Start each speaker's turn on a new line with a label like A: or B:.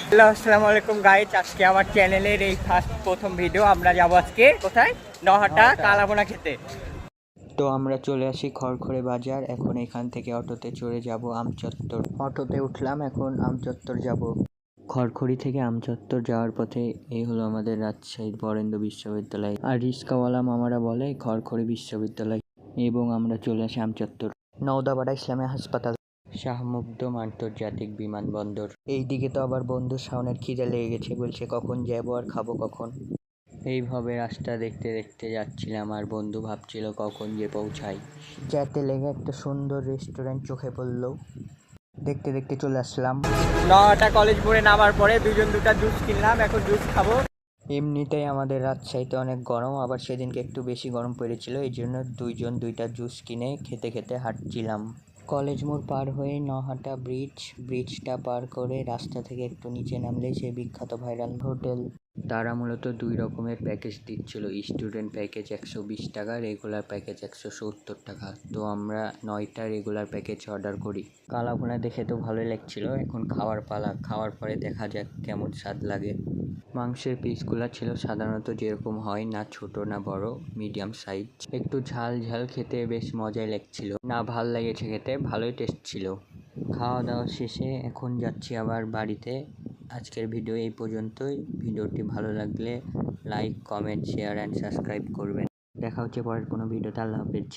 A: Hello, আসসালামু আলাইকুম guys. আজকে আমার চ্যানেলের এই প্রথম ভিডিও। আমরা যাবো আজকে কোথায়? নহাটা কালাভুনা খেতে। তো আমরা চলে আসি খড়খড়ে বাজার। এখন এখান থেকে অটোতে চড়ে যাব আমচত্বর। অটোতে উঠলাম, এখন আমচত্বর যাব। খড়খড়ি থেকে আমচত্বর যাওয়ার পথে এই হলো আমাদের রাজশাহীর বরেন্দ্র বিশ্ববিদ্যালয়। আর রিস্কাওয়ালা মামারা বলে খড়খড়ি বিশ্ববিদ্যালয়। এবং আমরা চলে আসি আমচত্বর। নওদাপাড়া ইসলামিয়া হাসপাতাল, শাহ মুকদম আন্তর্জাতিক বিমানবন্দর। এইদিকে তো আবার বন্ধু শাওনের খিদে লেগে গেছে, বলছে কখন যাবো আর খাবো কখন। এইভাবে রাস্তা দেখতে দেখতে যাচ্ছিলাম আর বন্ধু ভাবছিল কখন যে পৌঁছাই। যেতে লেগে একটা সুন্দর রেস্টুরেন্ট চোখে পড়লো, দেখতে দেখতে চলে আসলাম। নটা কলেজ মোড়ে নামার পরে দুটা জুস কিনলাম, এখন জুস খাবো। এমনিতেই আমাদের রাজশাহীতে অনেক গরম, আবার সেদিনকে একটু বেশি গরম পড়েছিল, এই জন্য দুইটা জুস কিনে খেতে খেতে হাঁটছিলাম। কলেজ মোড় পার হয়ে নহাটা ব্রিজটা পার করে রাস্তা থেকে একটু নিচে নামলেই সেই বিখ্যাত ভাইরাল হোটেল। তারা মূলত দুই রকমের প্যাকেজ দিচ্ছিল, স্টুডেন্ট প্যাকেজ 120 টাকা, রেগুলার প্যাকেজ 170 টাকা। তো আমরা 9টা রেগুলার প্যাকেজ অর্ডার করি। কালাভুনা দেখে তো ভালোই লাগছিল, এখন খাওয়ার পালা। খাওয়ার পরে দেখা যাক কেমন স্বাদ লাগে। মাংসের পিসগুলো ছিল সাধারণত যেরকম হয়, না ছোট না বড়, মিডিয়াম সাইজ। একটু ঝাল ঝাল, খেতে বেশ মজাই লাগছিল। না ভাল লেগেছে খেতে, ভালোই টেস্ট ছিল। খাওয়া দাওয়া শেষে এখন যাচ্ছি আবার বাড়িতে। আজকের ভিডিও এই পর্যন্তই। ভিডিওটি ভালো লাগলে like, comment, share and subscribe করবেন। দেখা হচ্ছে পরের কোনো ভিডিওতে। আল্লাহ হাফেজ।